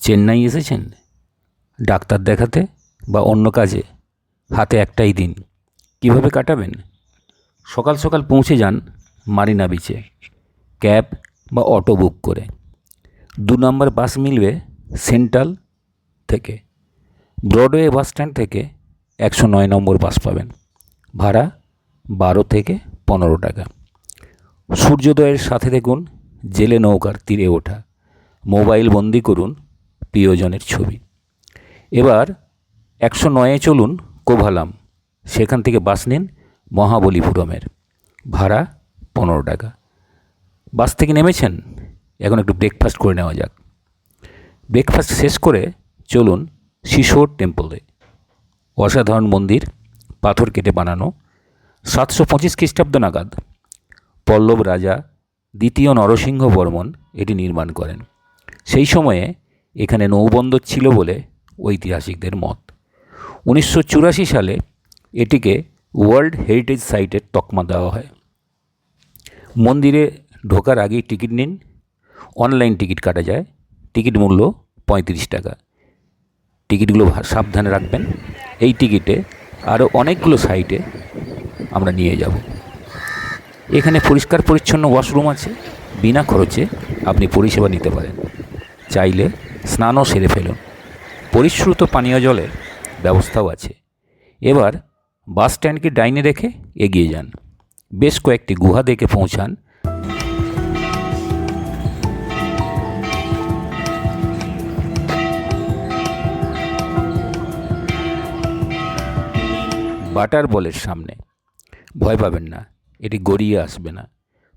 চেন্নাই এসেছেন ডাক্তার দেখাতে বা অন্য কাজে? হাতে একটাই দিন, কিভাবে কাটাবেন? সকাল সকাল পৌঁছে যান মারিনা বিচে, ক্যাব বা অটো বুক করে। 2 নম্বর বাস মিলবে সেন্ট্রাল থেকে। ব্রডওয়ে বাস স্ট্যান্ড থেকে 109 নম্বর বাস পাবেন। ভাড়া 12 থেকে 15 টাকা। সূর্যোদয়ের সাথে দেখুন জেলে নৌকার তীরে ওঠা, মোবাইল বন্দি করুন প্রিয়জনের ছবি। এবার 109-এ চলুন কোভালাম, সেখান থেকে বাস নিন মহাবলীপুরমের। ভাড়া 15 টাকা। বাস থেকে নেমেছেন, এখন একটু ব্রেকফাস্ট করে নেওয়া যাক। ব্রেকফাস্ট শেষ করে চলুন শিশোর টেম্পলে। অসাধারণ মন্দির, পাথর কেটে বানানো। 725 খ্রিস্টাব্দ নাগাদ পল্লব রাজা দ্বিতীয় নরসিংহ বর্মন এটি নির্মাণ করেন। সেই সময়ে এখানে নৌবন্দর ছিল বলে ঐতিহাসিকদের মত। 1984 সালে এটিকে ওয়ার্ল্ড হেরিটেজ সাইটের তকমা দেওয়া হয়। মন্দিরে ঢোকার আগেই টিকিট নিন। অনলাইন টিকিট কাটা যায়। টিকিট মূল্য 35 টাকা। টিকিটগুলো সাবধানে রাখবেন। এই টিকিটে আরও অনেকগুলো সাইটে আমরা নিয়ে যাব। এখানে পরিষ্কার পরিচ্ছন্ন ওয়াশরুম আছে। বিনা খরচে আপনি পরিষেবা নিতে পারেন। চাইলে স্নানও সেরে ফেলুন। পরিশ্রুত পানীয় জলের ব্যবস্থাও আছে। এবার বাস স্ট্যান্ডকে ডাইনে রেখে এগিয়ে যান। বেশ কয়েকটি গুহা দেখে পৌঁছান। বাটার বলের সামনে। ভয় পাবেন না, এটি গড়িয়ে আসবে না।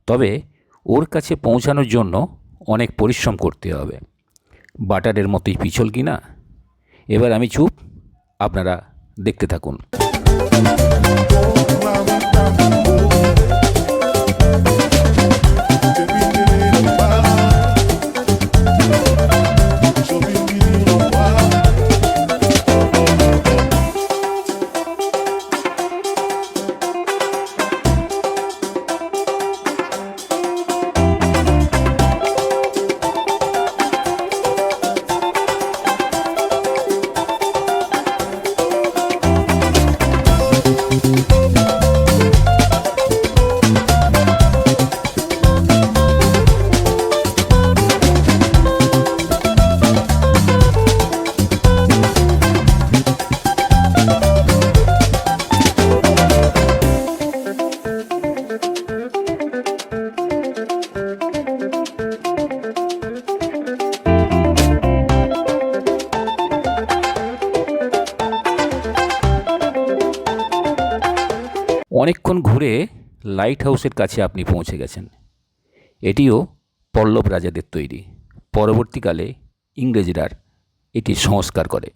তবে ওর কাছে পৌঁছানোর জন্য অনেক পরিশ্রম করতে হবে। বাটারের মতোই পিছল কি না? এবার আমি চুপ, আপনারা দেখতে থাকুন। অনেকক্ষণ ঘুরে লাইট হাউসের কাছে আপনি পৌঁছে গেছেন। এটিও পল্লব রাজাদের তৈরি। পরবর্তীকালে ইংরেজরা এটি সংস্কার করে।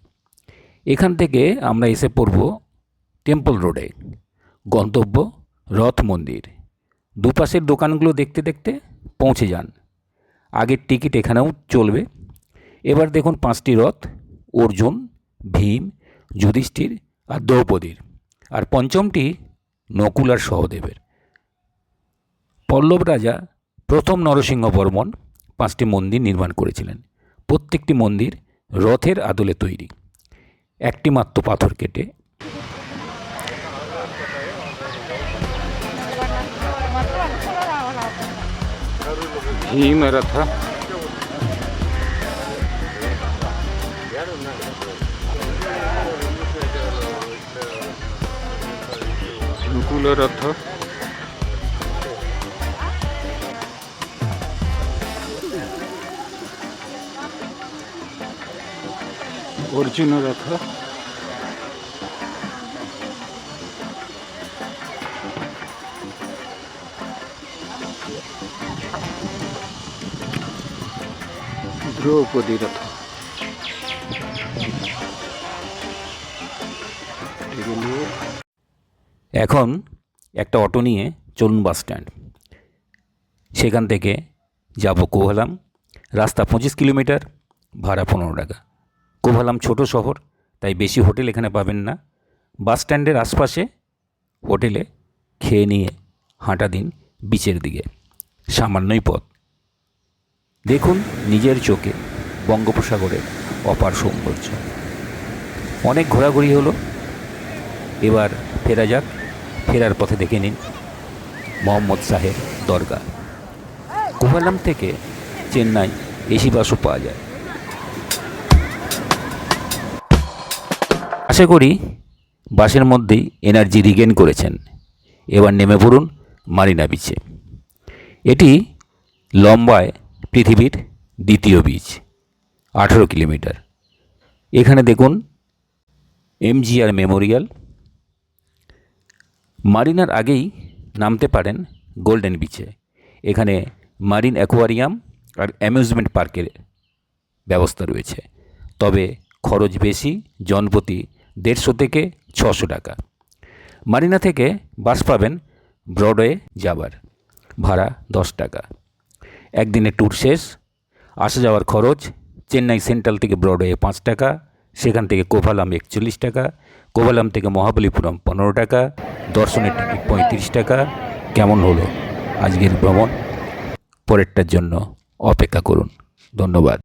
এখান থেকে আমরা এসে পড়ব টেম্পল রোডে। গন্তব্য রথ মন্দির। দুপাশের দোকানগুলো দেখতে দেখতে পৌঁছে যান। আগের টিকিট এখানেও চলবে। এবার দেখুন 5টি রথ, অর্জুন, ভীম, যুধিষ্ঠির আর দ্রৌপদীর। আর পঞ্চমটি নকুল আর সহদেবের। পল্লব রাজা প্রথম নরসিংহ বর্মন 5টি মন্দির নির্মাণ করেছিলেন। প্রত্যেকটি মন্দির রথের আদলে তৈরি, একটি মাত্র পাথর কেটে। ভীম রথ, নকুল রথ, অর্জুন রথ, দ্রৌপদী রথ। এখন একটা অটো নিয়ে চলুন বাস স্ট্যান্ড। সেখান থেকে যাব কোভালাম। রাস্তা 25 কিলোমিটার, ভাড়া 15 টাকা। কোভালাম ছোট শহর, তাই বেশি হোটেল এখানে পাবেন না। বাস স্ট্যান্ডের আশপাশে হোটেলে খেয়ে নিয়ে হাঁটা দিন বিচের দিকে। সামান্যই পথ। দেখুন নিজের চোখে বঙ্গোপসাগরের অপার সৌন্দর্য। অনেক ঘোরাঘুরি হলো, এবার ফেরা যাক। ফেরার পথে দেখে নিন মোহাম্মদ শাহের দরগা। কোভালাম থেকে চেন্নাই এসি বাসও পাওয়া যায়। আশা করি বাসের মধ্যেই এনার্জি রিগেন করেছেন। এবার নেমে পড়ুন মারিনা বিচে। এটি লম্বায় পৃথিবীর দ্বিতীয় বিচ, 18 কিলোমিটার। এখানে দেখুন এমজিআর মেমোরিয়াল। মারিনার আগেই নামতে পারেন গোল্ডেন বিচে। এখানে মারিন অ্যাকোয়ারিয়াম আর অ্যামিউজমেন্ট পার্কের ব্যবস্থা রয়েছে, তবে খরচ বেশি, জনপ্রতি 150 থেকে 600 টাকা। মারিনা থেকে বাস পাবেন ব্রডওয়ে যাবার, ভাড়া 10 টাকা। একদিনের ট্যুর শেষ। আসা যাওয়ার খরচ চেন্নাই সেন্ট্রাল থেকে ব্রডওয়ে 5 টাকা, সেখান থেকে কোভালাম 41 টাকা, কোভালাম থেকে মহাবলীপুরম 15 টাকা, দর্শনের টিকিট 35 টাকা। কেমন হলো আজকের ভ্রমণ? পরেরটার জন্য অপেক্ষা করুন। ধন্যবাদ।